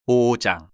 5장.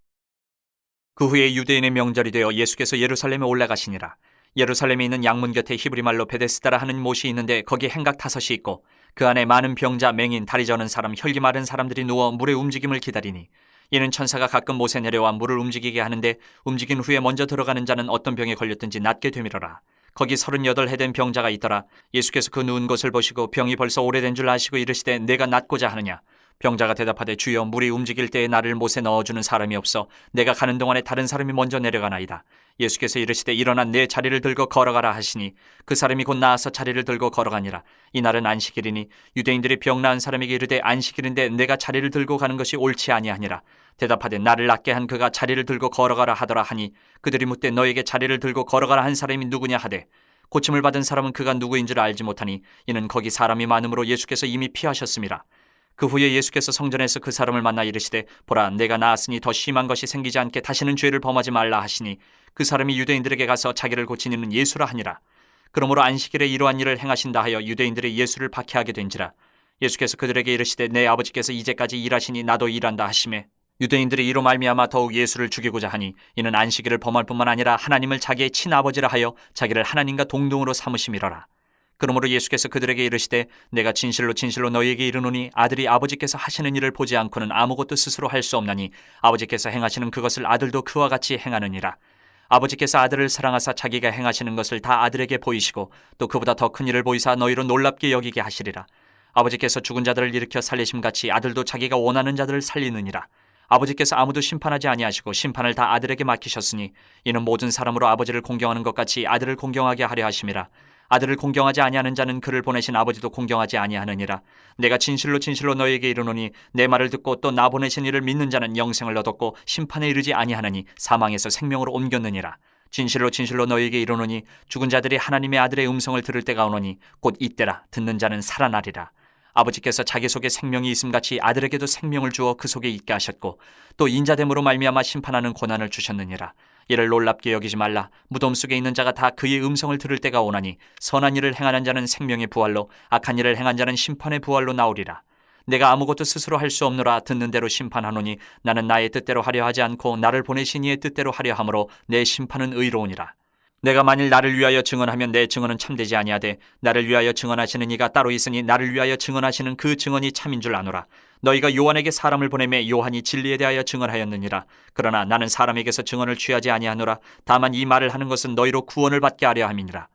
그 후에 유대인의 명절이 되어 예수께서 예루살렘에 올라가시니라. 예루살렘에 있는 양문 곁에 히브리 말로 베데스다라 하는 못이 있는데 거기 행각 5이 있고 그 안에 많은 병자, 맹인, 다리 저는 사람, 혈기 마른 사람들이 누워 물의 움직임을 기다리니 이는 천사가 가끔 못에 내려와 물을 움직이게 하는데 움직인 후에 먼저 들어가는 자는 어떤 병에 걸렸든지 낫게 되밀어라. 거기 38해 된 병자가 있더라. 예수께서 그 누운 것을 보시고 병이 벌써 오래된 줄 아시고 이르시되 내가 낫고자 하느냐. 병자가 대답하되 주여, 물이 움직일 때에 나를 못에 넣어주는 사람이 없어 내가 가는 동안에 다른 사람이 먼저 내려가나이다. 예수께서 이르시되 일어나 내 자리를 들고 걸어가라 하시니 그 사람이 곧 나아서 자리를 들고 걸어가니라. 이날은 안식일이니 유대인들이 병 나은 사람에게 이르되 안식일인데 내가 자리를 들고 가는 것이 옳지 아니하니라. 대답하되 나를 낫게 한 그가 자리를 들고 걸어가라 하더라 하니 그들이 묻되 너에게 자리를 들고 걸어가라 한 사람이 누구냐 하되 고침을 받은 사람은 그가 누구인 줄 알지 못하니 이는 거기 사람이 많음으로 예수께서 이미 피하셨음이라. 그 후에 예수께서 성전에서 그 사람을 만나 이르시되 보라, 내가 나았으니 더 심한 것이 생기지 않게 다시는 죄를 범하지 말라 하시니 그 사람이 유대인들에게 가서 자기를 고친 이는 예수라 하니라. 그러므로 안식일에 이러한 일을 행하신다 하여 유대인들이 예수를 박해하게 된지라. 예수께서 그들에게 이르시되 내 아버지께서 이제까지 일하시니 나도 일한다 하시매 유대인들이 이로 말미암아 더욱 예수를 죽이고자 하니 이는 안식일을 범할 뿐만 아니라 하나님을 자기의 친아버지라 하여 자기를 하나님과 동등으로 삼으심이로라. 그러므로 예수께서 그들에게 이르시되 내가 진실로 진실로 너희에게 이르노니 아들이 아버지께서 하시는 일을 보지 않고는 아무것도 스스로 할 수 없나니 아버지께서 행하시는 그것을 아들도 그와 같이 행하느니라. 아버지께서 아들을 사랑하사 자기가 행하시는 것을 다 아들에게 보이시고 또 그보다 더 큰 일을 보이사 너희로 놀랍게 여기게 하시리라. 아버지께서 죽은 자들을 일으켜 살리심같이 아들도 자기가 원하는 자들을 살리느니라. 아버지께서 아무도 심판하지 아니하시고 심판을 다 아들에게 맡기셨으니 이는 모든 사람으로 아버지를 공경하는 것 같이 아들을 공경하게 하려 하심이라. 아들을 공경하지 아니하는 자는 그를 보내신 아버지도 공경하지 아니하느니라. 내가 진실로 진실로 너희에게 이르노니 내 말을 듣고 또 나 보내신 이를 믿는 자는 영생을 얻었고 심판에 이르지 아니하느니 사망에서 생명으로 옮겼느니라. 진실로 진실로 너희에게 이르노니 죽은 자들이 하나님의 아들의 음성을 들을 때가 오노니 곧 이때라. 듣는 자는 살아나리라. 아버지께서 자기 속에 생명이 있음같이 아들에게도 생명을 주어 그 속에 있게 하셨고 또 인자됨으로 말미암아 심판하는 고난을 주셨느니라. 이를 놀랍게 여기지 말라. 무덤 속에 있는 자가 다 그의 음성을 들을 때가 오나니 선한 일을 행하는 자는 생명의 부활로 악한 일을 행한 자는 심판의 부활로 나오리라. 내가 아무것도 스스로 할 수 없노라. 듣는 대로 심판하노니 나는 나의 뜻대로 하려 하지 않고 나를 보내신 이의 뜻대로 하려 함으로 내 심판은 의로우니라. 내가 만일 나를 위하여 증언하면 내 증언은 참되지 아니하되 나를 위하여 증언하시는 이가 따로 있으니 나를 위하여 증언하시는 그 증언이 참인 줄 아노라. 너희가 요한에게 사람을 보내매 요한이 진리에 대하여 증언하였느니라. 그러나 나는 사람에게서 증언을 취하지 아니하노라. 다만 이 말을 하는 것은 너희로 구원을 받게 하려 함이니라.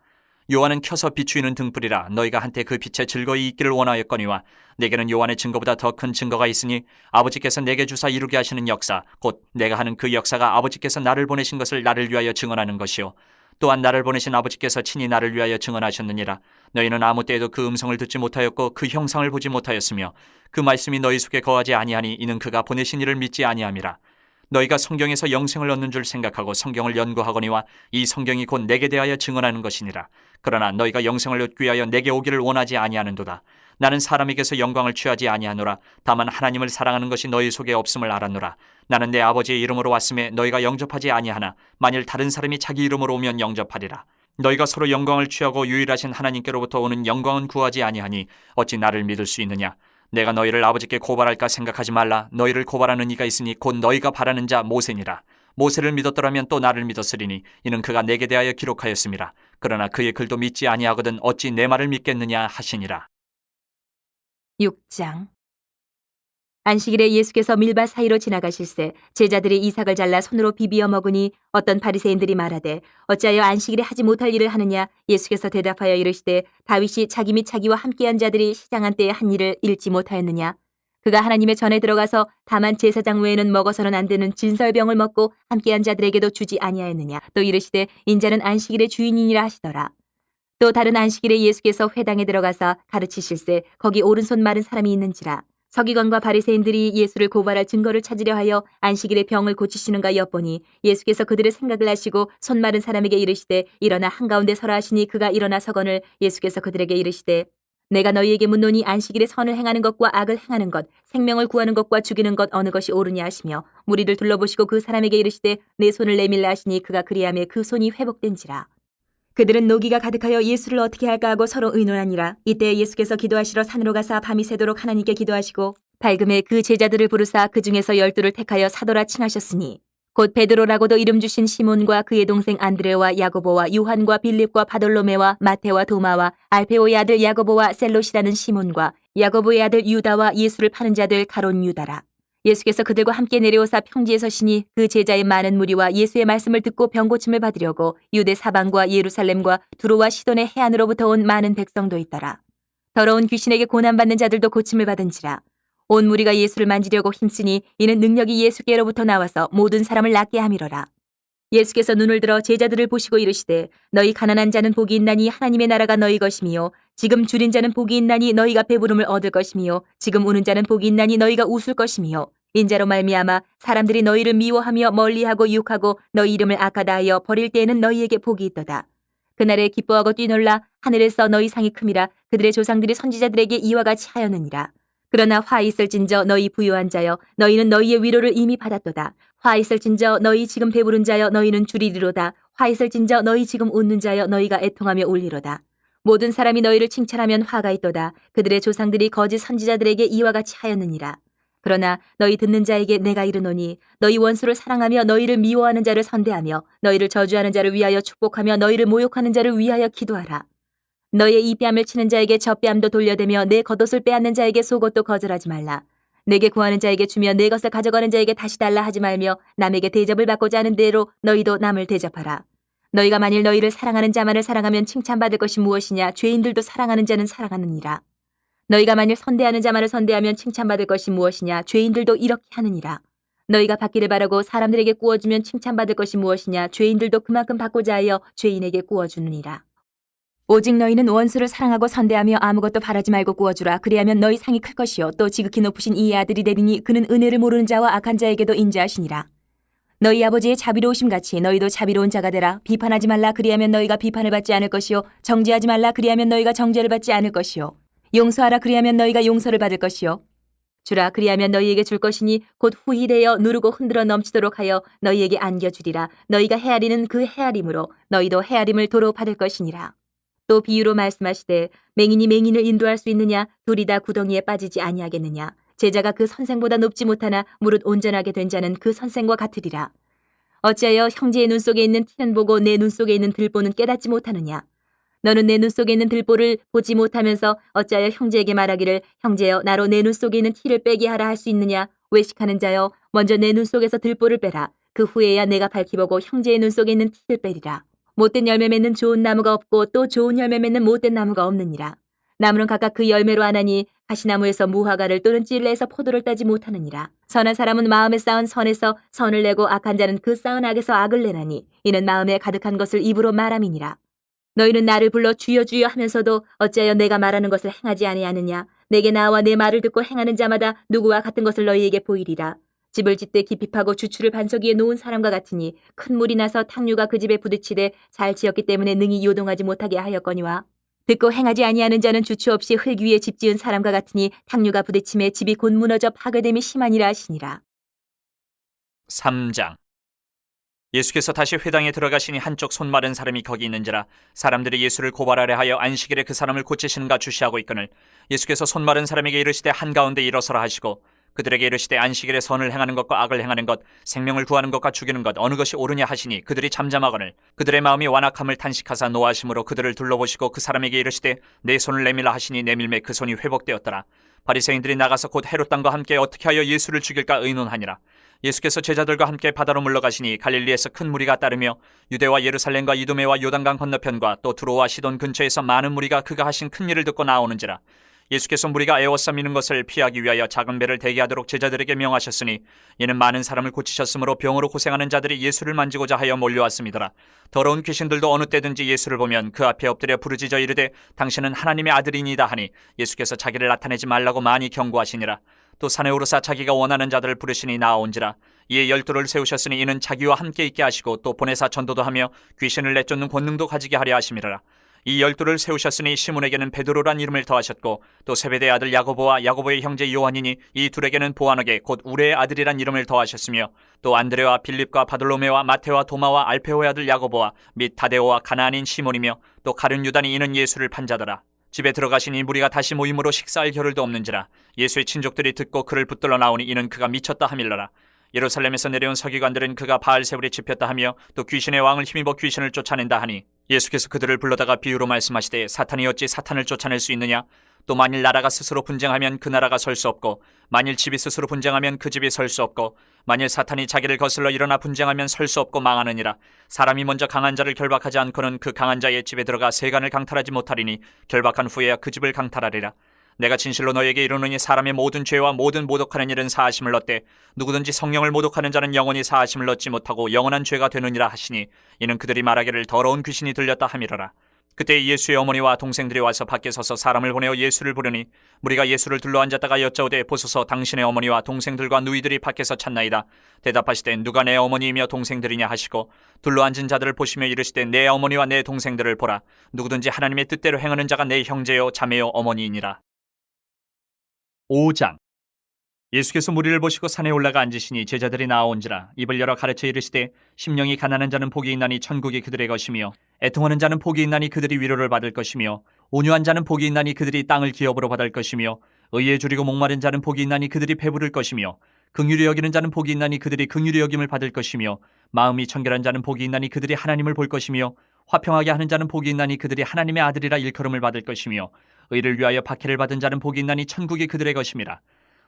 요한은 켜서 비추이는 등불이라. 너희가 한때 그 빛에 즐거이 있기를 원하였거니와 내게는 요한의 증거보다 더 큰 증거가 있으니 아버지께서 내게 주사 이루게 하시는 역사 곧 내가 하는 그 역사가 아버지께서 나를 보내신 것을 나를 위하여 증언하는 것이요 또한 나를 보내신 아버지께서 친히 나를 위하여 증언하셨느니라. 너희는 아무 때에도 그 음성을 듣지 못하였고 그 형상을 보지 못하였으며 그 말씀이 너희 속에 거하지 아니하니 이는 그가 보내신 이를 믿지 아니함이라. 너희가 성경에서 영생을 얻는 줄 생각하고 성경을 연구하거니와 이 성경이 곧 내게 대하여 증언하는 것이니라. 그러나 너희가 영생을 얻기 위하여 내게 오기를 원하지 아니하는도다. 나는 사람에게서 영광을 취하지 아니하노라. 다만 하나님을 사랑하는 것이 너희 속에 없음을 알았노라. 나는 내 아버지의 이름으로 왔음에 너희가 영접하지 아니하나 만일 다른 사람이 자기 이름으로 오면 영접하리라. 너희가 서로 영광을 취하고 유일하신 하나님께로부터 오는 영광은 구하지 아니하니 어찌 나를 믿을 수 있느냐. 내가 너희를 아버지께 고발할까 생각하지 말라. 너희를 고발하는 이가 있으니 곧 너희가 바라는 자 모세니라. 모세를 믿었더라면 또 나를 믿었으리니 이는 그가 내게 대하여 기록하였음이라. 그러나 그의 글도 믿지 아니하거든 어찌 내 말을 믿겠느냐 하시니라. 6장. 안식일에 예수께서 밀밭 사이로 지나가실새 제자들이 이삭을 잘라 손으로 비비어 먹으니 어떤 바리새인들이 말하되 어찌하여 안식일에 하지 못할 일을 하느냐. 예수께서 대답하여 이르시되 다윗이 자기 및 자기와 함께한 자들이 시장한 때에 한 일을 잃지 못하였느냐. 그가 하나님의 전에 들어가서 다만 제사장 외에는 먹어서는 안 되는 진설병을 먹고 함께한 자들에게도 주지 아니하였느냐. 또 이르시되 인자는 안식일의 주인이니라 하시더라. 또 다른 안식일에 예수께서 회당에 들어가서 가르치실새 거기 오른손 마른 사람이 있는지라. 서기관과 바리새인들이 예수를 고발할 증거를 찾으려 하여 안식일에 병을 고치시는가 엿보니 예수께서 그들의 생각을 아시고 손 마른 사람에게 이르시되 일어나 한가운데 서라 하시니 그가 일어나 서거늘 예수께서 그들에게 이르시되 내가 너희에게 묻노니 안식일에 선을 행하는 것과 악을 행하는 것 생명을 구하는 것과 죽이는 것 어느 것이 옳으냐 하시며 무리를 둘러보시고 그 사람에게 이르시되 내 손을 내밀라 하시니 그가 그리하매 그 손이 회복된지라. 그들은 노기가 가득하여 예수를 어떻게 할까 하고 서로 의논하니라. 이때 예수께서 기도하시러 산으로 가사 밤이 새도록 하나님께 기도하시고 밝음에 그 제자들을 부르사 그 중에서 12를 택하여 사도라 칭하셨으니 곧 베드로라고도 이름 주신 시몬과 그의 동생 안드레와 야고보와 요한과 빌립과 바돌로메와 마테와 도마와 알페오의 아들 야고보와 셀롯이라는 시몬과 야고보의 아들 유다와 예수를 파는 자들 가론 유다라. 예수께서 그들과 함께 내려오사 평지에 서시니 그 제자의 많은 무리와 예수의 말씀을 듣고 병고침을 받으려고 유대 사방과 예루살렘과 두로와 시돈의 해안으로부터 온 많은 백성도 있더라. 더러운 귀신에게 고난받는 자들도 고침을 받은지라. 온 무리가 예수를 만지려고 힘쓰니 이는 능력이 예수께로부터 나와서 모든 사람을 낫게 함이로라. 예수께서 눈을 들어 제자들을 보시고 이르시되 너희 가난한 자는 복이 있나니 하나님의 나라가 너희 것이미요 지금 줄인 자는 복이 있나니 너희가 배부름을 얻을 것이미요 지금 우는 자는 복이 있나니 너희가 웃을 것이미요 인자로 말미암아 사람들이 너희를 미워하며 멀리하고 유혹하고 너희 이름을 악하다 하여 버릴 때에는 너희에게 복이 있도다. 그날에 기뻐하고 뛰놀라 하늘에서 너희 상이 큼이라 그들의 조상들이 선지자들에게 이와 같이 하였느니라. 그러나 화 있을진저 너희 부요한 자여 너희는 너희의 위로를 이미 받았도다. 화 있을진저 너희 지금 배부른 자여 너희는 줄이리로다. 화 있을진저 너희 지금 웃는 자여 너희가 애통하며 울리로다. 모든 사람이 너희를 칭찬하면 화가 있도다. 그들의 조상들이 거짓 선지자들에게 이와 같이 하였느니라. 그러나 너희 듣는 자에게 내가 이르노니 너희 원수를 사랑하며 너희를 미워하는 자를 선대하며 너희를 저주하는 자를 위하여 축복하며 너희를 모욕하는 자를 위하여 기도하라. 너희의 이 뺨을 치는 자에게 저 뺨도 돌려대며 내 겉옷을 빼앗는 자에게 속옷도 거절하지 말라. 내게 구하는 자에게 주며 내 것을 가져가는 자에게 다시 달라 하지 말며 남에게 대접을 받고자 하는 대로 너희도 남을 대접하라. 너희가 만일 너희를 사랑하는 자만을 사랑하면 칭찬받을 것이 무엇이냐. 죄인들도 사랑하는 자는 사랑하느니라. 너희가 만일 선대하는 자만을 선대하면 칭찬받을 것이 무엇이냐. 죄인들도 이렇게 하느니라. 너희가 받기를 바라고 사람들에게 구워주면 칭찬받을 것이 무엇이냐. 죄인들도 그만큼 받고자 하여 죄인에게 구워주느니라. 오직 너희는 원수를 사랑하고 선대하며 아무것도 바라지 말고 구워주라. 그리하면 너희 상이 클 것이요 또 지극히 높으신 이의 아들이 되리니 그는 은혜를 모르는 자와 악한 자에게도 인자하시니라. 너희 아버지의 자비로우심 같이 너희도 자비로운 자가 되라. 비판하지 말라. 그리하면 너희가 비판을 받지 않을 것이요 정죄하지 말라. 그리하면 너희가 정죄를 받지 않을 것이요 용서하라. 그리하면 너희가 용서를 받을 것이요 주라. 그리하면 너희에게 줄 것이니 곧 후히 되어 누르고 흔들어 넘치도록 하여 너희에게 안겨주리라. 너희가 헤아리는 그 헤아림으로 너희도 헤아림을 도로 받을 것이니라. 또 비유로 말씀하시되 맹인이 맹인을 인도할 수 있느냐. 둘이 다 구덩이에 빠지지 아니하겠느냐. 제자가 그 선생보다 높지 못하나 무릇 온전하게 된 자는 그 선생과 같으리라. 어찌하여 형제의 눈 속에 있는 티는 보고 내 눈 속에 있는 들보는 깨닫지 못하느냐. 너는 내 눈 속에 있는 들보를 보지 못하면서 어찌하여 형제에게 말하기를 형제여 나로 내 눈 속에 있는 티를 빼게 하라 할 수 있느냐. 외식하는 자여 먼저 내 눈 속에서 들보를 빼라. 그 후에야 내가 밝히 보고 형제의 눈 속에 있는 티를 빼리라. 못된 열매 맺는 좋은 나무가 없고 또 좋은 열매 맺는 못된 나무가 없느니라. 나무는 각각 그 열매로 아나니 가시나무에서 무화과를 또는 찔레에서 포도를 따지 못하느니라. 선한 사람은 마음에 쌓은 선에서 선을 내고 악한 자는 그 쌓은 악에서 악을 내나니 이는 마음에 가득한 것을 입으로 말함이니라. 너희는 나를 불러 주여 주여 하면서도 어찌하여 내가 말하는 것을 행하지 아니하느냐. 내게 나와 내 말을 듣고 행하는 자마다 누구와 같은 것을 너희에게 보이리라. 집을 짓되 깊이 파고 주추를 반석 위에 놓은 사람과 같으니 큰 물이 나서 탕류가 그 집에 부딪히되 잘 지었기 때문에 능히 요동하지 못하게 하였거니와 듣고 행하지 아니하는 자는 주추 없이 흙 위에 집 지은 사람과 같으니 탕류가 부딪힘에 집이 곧 무너져 파괴됨이 심하니라 하시니라. 3장. 예수께서 다시 회당에 들어가시니 한쪽 손 마른 사람이 거기 있는지라. 사람들이 예수를 고발하려 하여 안식일에 그 사람을 고치시는가 주시하고 있거늘 예수께서 손 마른 사람에게 이르시되 한가운데 일어서라 하시고 그들에게 이르시되 안식일에 선을 행하는 것과 악을 행하는 것, 생명을 구하는 것과 죽이는 것 어느 것이 옳으냐 하시니 그들이 잠잠하거늘 그들의 마음이 완악함을 탄식하사 노하심으로 그들을 둘러보시고 그 사람에게 이르시되 내 손을 내밀라 하시니 내밀매 그 손이 회복되었더라. 바리새인들이 나가서 곧 헤롯 당과 함께 어떻게 하여 예수를 죽일까 의논하니라. 예수께서 제자들과 함께 바다로 물러가시니 갈릴리에서 큰 무리가 따르며 유대와 예루살렘과 이두메와 요단강 건너편과 또 두로와 시돈 근처에서 많은 무리가 그가 하신 큰 일을 듣고 나오는지라. 예수께서 무리가 에워싸미는 것을 피하기 위하여 작은 배를 대기하도록 제자들에게 명하셨으니 이는 많은 사람을 고치셨으므로 병으로 고생하는 자들이 예수를 만지고자 하여 몰려왔음이더라. 더러운 귀신들도 어느 때든지 예수를 보면 그 앞에 엎드려 부르짖어 이르되 당신은 하나님의 아들이니이다 하니 예수께서 자기를 나타내지 말라고 많이 경고하시니라. 또 산에 오르사 자기가 원하는 자들을 부르시니 나아온지라. 이에 12를 세우셨으니 이는 자기와 함께 있게 하시고 또 보내사 전도도 하며 귀신을 내쫓는 권능도 가지게 하려 하심이라. 이 12를 세우셨으니 시몬에게는 베드로란 이름을 더하셨고 또 세베대의 아들 야고보와 야고보의 형제 요한이니 이 둘에게는 보아너게 곧 우레의 아들이란 이름을 더하셨으며 또 안드레와 빌립과 바돌로메와 마테와 도마와 알페오의 아들 야고보와 및 다데오와 가나안인 시몬이며 또 가룟 유다니 이는 예수를 판자더라. 집에 들어가시니 무리가 다시 모임으로 식사할 겨를도 없는지라. 예수의 친족들이 듣고 그를 붙들러 나오니 이는 그가 미쳤다 하밀러라. 예루살렘에서 내려온 서기관들은 그가 바알세불에 집혔다 하며 또 귀신의 왕을 힘입어 귀신을 쫓아낸다 하니 예수께서 그들을 불러다가 비유로 말씀하시되 사탄이 어찌 사탄을 쫓아낼 수 있느냐. 또 만일 나라가 스스로 분쟁하면 그 나라가 설 수 없고 만일 집이 스스로 분쟁하면 그 집이 설 수 없고 만일 사탄이 자기를 거슬러 일어나 분쟁하면 설 수 없고 망하느니라. 사람이 먼저 강한 자를 결박하지 않고는 그 강한 자의 집에 들어가 세간을 강탈하지 못하리니 결박한 후에야 그 집을 강탈하리라. 내가 진실로 너에게 이르노니 사람의 모든 죄와 모든 모독하는 일은 사하심을 얻되 누구든지 성령을 모독하는 자는 영원히 사하심을 얻지 못하고 영원한 죄가 되느니라 하시니 이는 그들이 말하기를 더러운 귀신이 들렸다 함이러라. 그때 예수의 어머니와 동생들이 와서 밖에 서서 사람을 보내어 예수를 부르니 무리가 예수를 둘러앉았다가 여짜오되 보소서 당신의 어머니와 동생들과 누이들이 밖에서 찾나이다. 대답하시되 누가 내 어머니이며 동생들이냐 하시고 둘러앉은 자들을 보시며 이르시되 내 어머니와 내 동생들을 보라. 누구든지 하나님의 뜻대로 행하는 자가 내 형제요 자매요 어머니이니라. 5장. 예수께서 무리를 보시고 산에 올라가 앉으시니 제자들이 나아온지라. 입을 열어 가르쳐 이르시되 심령이 가난한 자는 복이 있나니 천국이 그들의 것이며 애통하는 자는 복이 있나니 그들이 위로를 받을 것이며 온유한 자는 복이 있나니 그들이 땅을 기업으로 받을 것이며 의에 줄이고 목마른 자는 복이 있나니 그들이 배부를 것이며 긍휼히 여기는 자는 복이 있나니 그들이 긍휼히 여김을 받을 것이며 마음이 청결한 자는 복이 있나니 그들이 하나님을 볼 것이며 화평하게 하는 자는 복이 있나니 그들이 하나님의 아들이라 일컬음을 받을 것이며 의를 위하여 박해를 받은 자는 복이 있나니 천국이 그들의 것임이라.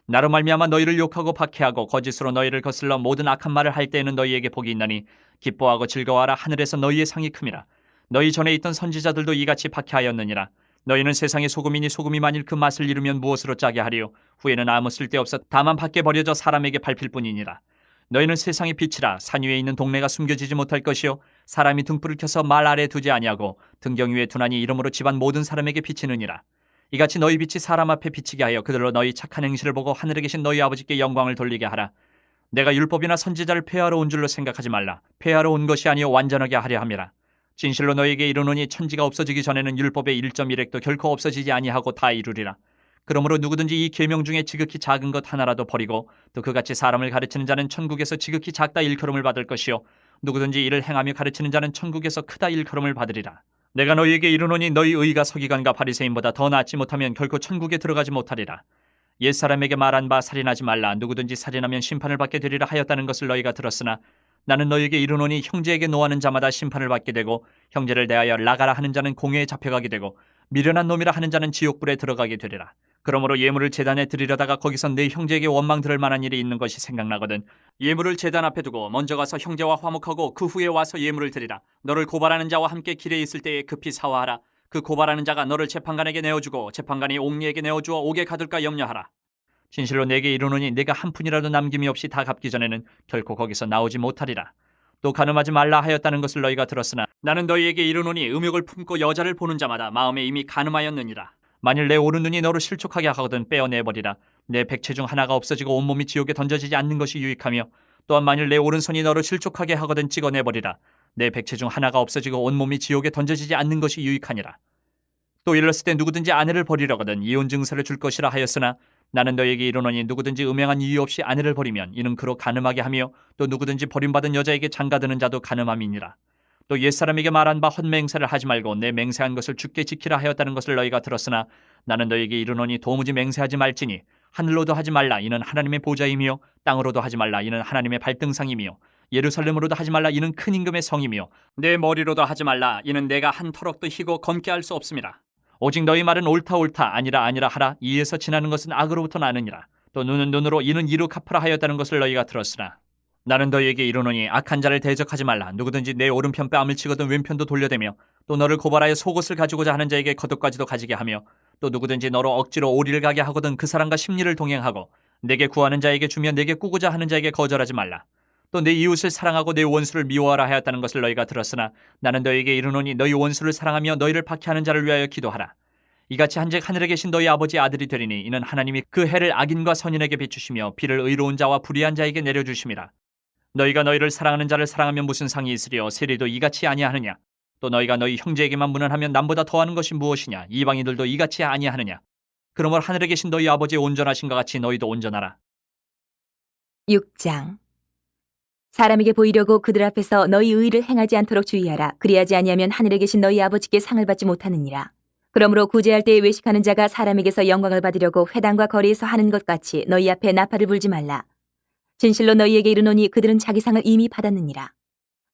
나로 말미암아 너희를 욕하고 박해하고 거짓으로 너희를 거슬러 모든 악한 말을 할 때에는 너희에게 복이 있나니 기뻐하고 즐거워하라. 하늘에서 너희의 상이 큼이라. 너희 전에 있던 선지자들도 이같이 박해하였느니라. 너희는 세상의 소금이니 소금이 만일 그 맛을 잃으면 무엇으로 짜게 하리요. 후에는 아무 쓸데없어 다만 밖에 버려져 사람에게 밟힐 뿐이니라. 너희는 세상의 빛이라. 산 위에 있는 동네가 숨겨지지 못할 것이요 사람이 등불을 켜서 말 아래 두지 아니하고 등경 위에 두나니 이러므로 집안 모든 사람에게 비치느니라. 이같이 너희 빛이 사람 앞에 비치게 하여 그들로 너희 착한 행실을 보고 하늘에 계신 너희 아버지께 영광을 돌리게 하라. 내가 율법이나 선지자를 폐하러 온 줄로 생각하지 말라. 폐하러 온 것이 아니요 완전하게 하려 함이라. 진실로 너희에게 이르노니 천지가 없어지기 전에는 율법의 1.1획도 결코 없어지지 아니하고 다 이루리라. 그러므로 누구든지 이 계명 중에 지극히 작은 것 하나라도 버리고 또 그같이 사람을 가르치는 자는 천국에서 지극히 작다 일컬음을 받을 것이요 누구든지 이를 행하며 가르치는 자는 천국에서 크다 일컬음을 받으리라. 내가 너희에게 이르노니 너희 의가 서기관과 바리새인보다 더 낫지 못하면 결코 천국에 들어가지 못하리라. 옛사람에게 말한 바 살인하지 말라. 누구든지 살인하면 심판을 받게 되리라 하였다는 것을 너희가 들었으나 나는 너희에게 이르노니 형제에게 노하는 자마다 심판을 받게 되고 형제를 대하여 나가라 하는 자는 공회에 잡혀가게 되고 미련한 놈이라 하는 자는 지옥불에 들어가게 되리라. 그러므로 예물을 제단에 드리려다가 거기서 내 형제에게 원망 들을 만한 일이 있는 것이 생각나거든 예물을 제단 앞에 두고 먼저 가서 형제와 화목하고 그 후에 와서 예물을 드리라. 너를 고발하는 자와 함께 길에 있을 때에 급히 사화하라. 그 고발하는 자가 너를 재판관에게 내어주고 재판관이 옥리에게 내어주어 옥에 가둘까 염려하라. 진실로 내게 이르노니 내가 한 푼이라도 남김이 없이 다 갚기 전에는 결코 거기서 나오지 못하리라. 또 간음하지 말라 하였다는 것을 너희가 들었으나 나는 너희에게 이르노니 음욕을 품고 여자를 보는 자마다 마음에 이미 간음하였느니라. 만일 내 오른눈이 너를 실족하게 하거든 빼어내버리라. 내 백체 중 하나가 없어지고 온몸이 지옥에 던져지지 않는 것이 유익하며 또한 만일 내 오른손이 너를 실족하게 하거든 찍어내버리라. 내 백체 중 하나가 없어지고 온몸이 지옥에 던져지지 않는 것이 유익하니라. 또 일렀을 때 누구든지 아내를 버리려거든 이혼 증서를 줄 것이라 하였으나 나는 너에게 이르노니 누구든지 음행한 이유 없이 아내를 버리면 이는 그로 간음하게 하며 또 누구든지 버림받은 여자에게 장가드는 자도 간음함이니라. 또 옛사람에게 말한 바 헛맹세를 하지 말고 내 맹세한 것을 주께 지키라 하였다는 것을 너희가 들었으나 나는 너희에게 이르노니 도무지 맹세하지 말지니 하늘로도 하지 말라 이는 하나님의 보좌이며 땅으로도 하지 말라 이는 하나님의 발등상이며 예루살렘으로도 하지 말라 이는 큰 임금의 성이며 내 머리로도 하지 말라 이는 내가 한 터럭도 희고 검게 할 수 없음이라. 오직 너희 말은 옳다 옳다 아니라 아니라 하라. 이에서 지나는 것은 악으로부터 나느니라. 또 눈은 눈으로 이는 이로 갚으라 하였다는 것을 너희가 들었으나 나는 너희에게 이르노니 악한 자를 대적하지 말라. 누구든지 내 오른편 뺨을 치거든 왼편도 돌려대며 또 너를 고발하여 속옷을 가지고자 하는 자에게 겉옷까지도 가지게 하며 또 누구든지 너로 억지로 오리를 가게 하거든 그 사람과 심리를 동행하고 내게 구하는 자에게 주며 내게 꾸고자 하는 자에게 거절하지 말라. 또 내 이웃을 사랑하고 내 원수를 미워하라 하였다는 것을 너희가 들었으나 나는 너희에게 이르노니 너희 원수를 사랑하며 너희를 박해하는 자를 위하여 기도하라. 이같이 한즉 하늘에 계신 너희 아버지의 아들이 되리니 이는 하나님이 그 해를 악인과 선인에게 비추시며 비를 의로운 자와 불의한 자에게 내려주심이라. 너희가 너희를 사랑하는 자를 사랑하면 무슨 상이 있으리요. 세리도 이같이 아니하느냐. 또 너희가 너희 형제에게만 문안하면 남보다 더하는 것이 무엇이냐. 이방인들도 이같이 아니하느냐. 그러므로 하늘에 계신 너희 아버지의 온전하신 것 같이 너희도 온전하라. 6장. 사람에게 보이려고 그들 앞에서 너희 의를 행하지 않도록 주의하라. 그리하지 아니하면 하늘에 계신 너희 아버지께 상을 받지 못하느니라. 그러므로 구제할 때에 외식하는 자가 사람에게서 영광을 받으려고 회당과 거리에서 하는 것 같이 너희 앞에 나팔을 불지 말라. 진실로 너희에게 이르노니 그들은 자기 상을 이미 받았느니라.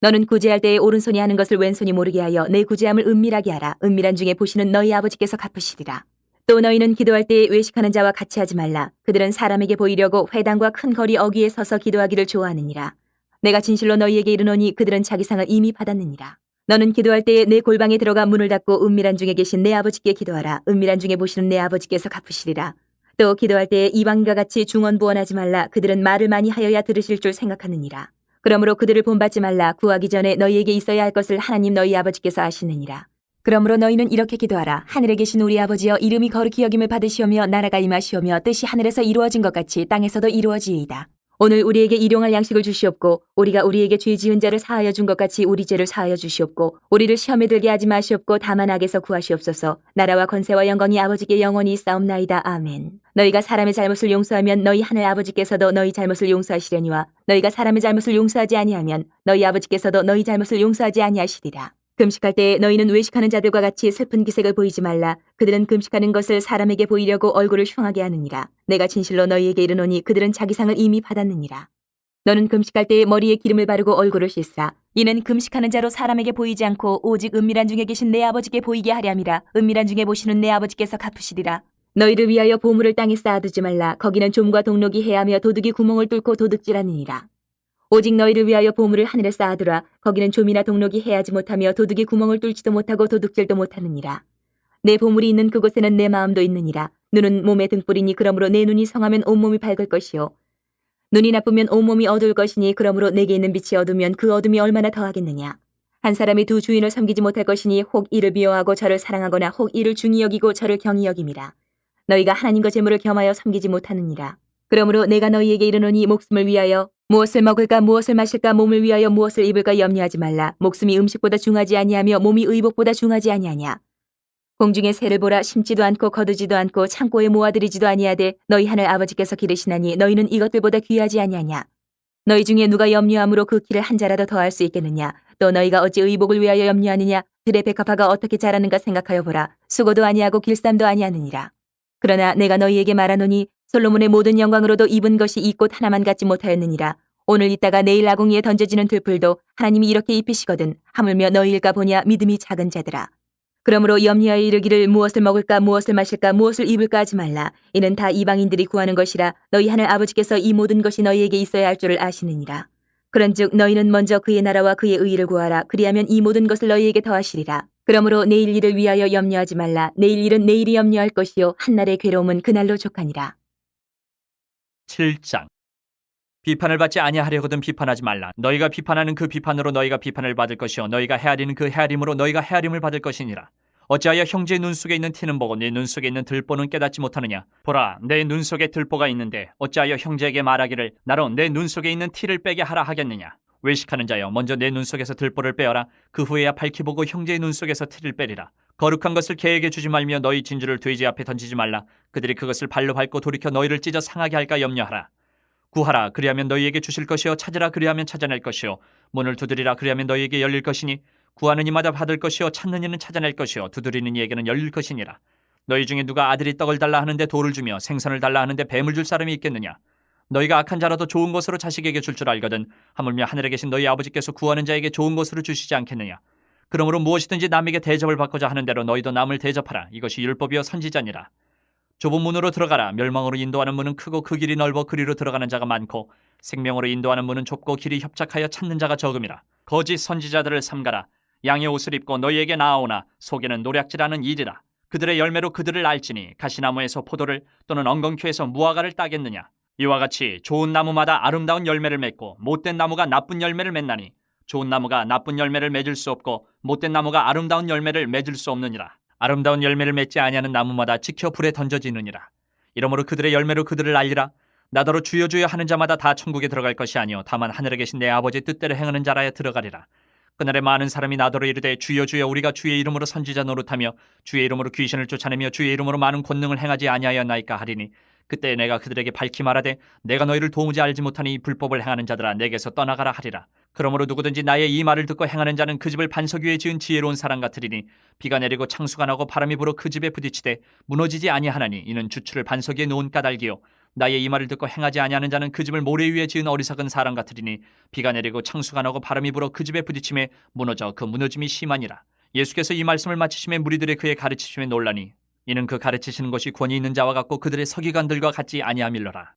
너는 구제할 때에 오른손이 하는 것을 왼손이 모르게 하여 내 구제함을 은밀하게 하라. 은밀한 중에 보시는 너희 아버지께서 갚으시리라. 또 너희는 기도할 때에 외식하는 자와 같이 하지 말라. 그들은 사람에게 보이려고 회당과 큰 거리 어귀에 서서 기도하기를 좋아하느니라. 내가 진실로 너희에게 이르노니 그들은 자기 상을 이미 받았느니라. 너는 기도할 때에 내 골방에 들어가 문을 닫고 은밀한 중에 계신 내 아버지께 기도하라. 은밀한 중에 보시는 내 아버지께서 갚으시리라. 또 기도할 때에 이방인과 같이 중언부언하지 말라. 그들은 말을 많이 하여야 들으실 줄 생각하느니라. 그러므로 그들을 본받지 말라. 구하기 전에 너희에게 있어야 할 것을 하나님 너희 아버지께서 아시느니라. 그러므로 너희는 이렇게 기도하라. 하늘에 계신 우리 아버지여, 이름이 거룩히 여김을 받으시오며 나라가 임하시오며 뜻이 하늘에서 이루어진 것 같이 땅에서도 이루어지이다. 오늘 우리에게 일용할 양식을 주시옵고 우리가 우리에게 죄 지은 자를 사하여 준 것 같이 우리 죄를 사하여 주시옵고 우리를 시험에 들게 하지 마시옵고 다만 악에서 구하시옵소서. 나라와 권세와 영광이 아버지께 영원히 있사옵나이다. 아멘. 너희가 사람의 잘못을 용서하면 너희 하늘 아버지께서도 너희 잘못을 용서하시려니와 너희가 사람의 잘못을 용서하지 아니하면 너희 아버지께서도 너희 잘못을 용서하지 아니하시리라. 금식할 때에 너희는 외식하는 자들과 같이 슬픈 기색을 보이지 말라. 그들은 금식하는 것을 사람에게 보이려고 얼굴을 흉하게 하느니라. 내가 진실로 너희에게 이르노니 그들은 자기 상을 이미 받았느니라. 너는 금식할 때에 머리에 기름을 바르고 얼굴을 씻으라. 이는 금식하는 자로 사람에게 보이지 않고 오직 은밀한 중에 계신 내 아버지께 보이게 하려 함이라. 은밀한 중에 보시는 내 아버지께서 갚으시리라. 너희를 위하여 보물을 땅에 쌓아두지 말라. 거기는 좀과 동록이 해하며 도둑이 구멍을 뚫고 도둑질하느니라. 오직 너희를 위하여 보물을 하늘에 쌓아두라. 거기는 좀이나 동록이 해하지 못하며 도둑이 구멍을 뚫지도 못하고 도둑질도 못하느니라. 내 보물이 있는 그곳에는 내 마음도 있느니라. 눈은 몸의 등불이니 그러므로 내 눈이 성하면 온몸이 밝을 것이요 눈이 나쁘면 온몸이 어두울 것이니 그러므로 내게 있는 빛이 어두면 그 어둠이 얼마나 더하겠느냐. 한 사람이 두 주인을 섬기지 못할 것이니 혹 이를 미워하고 저를 사랑하거나 혹 이를 중히 여기고 저를 경히 여김이라. 너희가 하나님과 재물을 겸하여 섬기지 못하느니라. 그러므로 내가 너희에게 이르노니 목숨을 위하여 무엇을 먹을까 무엇을 마실까 몸을 위하여 무엇을 입을까 염려하지 말라. 목숨이 음식보다 중하지 아니하며 몸이 의복보다 중하지 아니하냐. 공중의 새를 보라. 심지도 않고 거두지도 않고 창고에 모아들이지도 아니하되 너희 하늘 아버지께서 기르시나니 너희는 이것들보다 귀하지 아니하냐. 너희 중에 누가 염려함으로 그 키를 한 자라도 더할 수 있겠느냐. 또 너희가 어찌 의복을 위하여 염려하느냐. 들의 백합화가 어떻게 자라는가 생각하여 보라. 수고도 아니하고 길쌈도 아니하느니라. 그러나 내가 너희에게 말하노니 솔로몬의 모든 영광으로도 입은 것이 이 꽃 하나만 갖지 못하였느니라. 오늘 있다가 내일 아궁이에 던져지는 들풀도 하나님이 이렇게 입히시거든. 하물며 너희일까 보냐. 믿음이 작은 자들아. 그러므로 염려하여 이르기를 무엇을 먹을까 무엇을 마실까 무엇을 입을까 하지 말라. 이는 다 이방인들이 구하는 것이라. 너희 하늘 아버지께서 이 모든 것이 너희에게 있어야 할 줄을 아시느니라. 그런즉 너희는 먼저 그의 나라와 그의 의를 구하라. 그리하면 이 모든 것을 너희에게 더하시리라. 그러므로 내일 일을 위하여 염려하지 말라. 내일 일은 내일이 염려할 것이요 한날의 괴로움은 그날로 족하니라. 7장. 비판을 받지 아니하려거든 비판하지 말라. 너희가 비판하는 그 비판으로 너희가 비판을 받을 것이요 너희가 헤아리는 그 헤아림으로 너희가 헤아림을 받을 것이니라. 어찌하여 형제의 눈 속에 있는 티는 보고 네 눈 속에 있는 들보는 깨닫지 못하느냐. 보라, 내 눈 속에 들보가 있는데 어찌하여 형제에게 말하기를 나로 내 눈 속에 있는 티를 빼게 하라 하겠느냐. 외식하는 자여, 먼저 내 눈 속에서 들보를 빼어라. 그 후에야 밝히 보고 형제의 눈 속에서 티를 빼리라. 거룩한 것을 개에게 주지 말며 너희 진주를 돼지 앞에 던지지 말라. 그들이 그것을 발로 밟고 돌이켜 너희를 찢어 상하게 할까 염려하라. 구하라, 그리하면 너희에게 주실 것이요 찾으라, 그리하면 찾아낼 것이요 문을 두드리라, 그리하면 너희에게 열릴 것이니 구하는 이마다 받을 것이요 찾는 이는 찾아낼 것이요 두드리는 이에게는 열릴 것이니라. 너희 중에 누가 아들이 떡을 달라 하는데 돌을 주며 생선을 달라 하는데 뱀을 줄 사람이 있겠느냐. 너희가 악한 자라도 좋은 것으로 자식에게 줄 줄 알거든 하물며 하늘에 계신 너희 아버지께서 구하는 자에게 좋은 것으로 주시지 않겠느냐. 그러므로 무엇이든지 남에게 대접을 받고자 하는 대로 너희도 남을 대접하라. 이것이 율법이요 선지자니라. 좁은 문으로 들어가라. 멸망으로 인도하는 문은 크고 그 길이 넓어 그리로 들어가는 자가 많고 생명으로 인도하는 문은 좁고 길이 협착하여 찾는 자가 적음이라. 거짓 선지자들을 삼가라. 양의 옷을 입고 너희에게 나아오나 속에는 노략질하는 일이라. 그들의 열매로 그들을 알지니 가시나무에서 포도를 또는 엉겅퀴에서 무화과를 따겠느냐. 이와 같이 좋은 나무마다 아름다운 열매를 맺고 못된 나무가 나쁜 열매를 맺나니 좋은 나무가 나쁜 열매를 맺을 수 없고 못된 나무가 아름다운 열매를 맺을 수 없느니라. 아름다운 열매를 맺지 아니하는 나무마다 찍혀 불에 던져지느니라. 이러므로 그들의 열매로 그들을 알리라. 나더러 주여 주여 하는 자마다 다 천국에 들어갈 것이 아니요 다만 하늘에 계신 내 아버지의 뜻대로 행하는 자라야 들어가리라. 그날에 많은 사람이 나더러 이르되 주여 주여 우리가 주의 이름으로 선지자 노릇하며 주의 이름으로 귀신을 쫓아내며 주의 이름으로 많은 권능을 행하지 아니하였나이까 하리니 그때 내가 그들에게 밝히 말하되 내가 너희를 도무지 알지 못하니 이 불법을 행하는 자들아 내게서 떠나가라 하리라. 그러므로 누구든지 나의 이 말을 듣고 행하는 자는 그 집을 반석 위에 지은 지혜로운 사람 같으리니 비가 내리고 창수가 나고 바람이 불어 그 집에 부딪히되 무너지지 아니하나니 이는 주추를 반석 위에 놓은 까닭이요 나의 이 말을 듣고 행하지 아니하는 자는 그 집을 모래 위에 지은 어리석은 사람 같으리니 비가 내리고 창수가 나고 바람이 불어 그 집에 부딪힘에 무너져 그 무너짐이 심하니라. 예수께서 이 말씀을 마치심에 무리들의 그의 가르치심에 놀라니 이는 그 가르치시는 것이 권위 있는 자와 같고 그들의 서기관들과 같지 아니함일러라.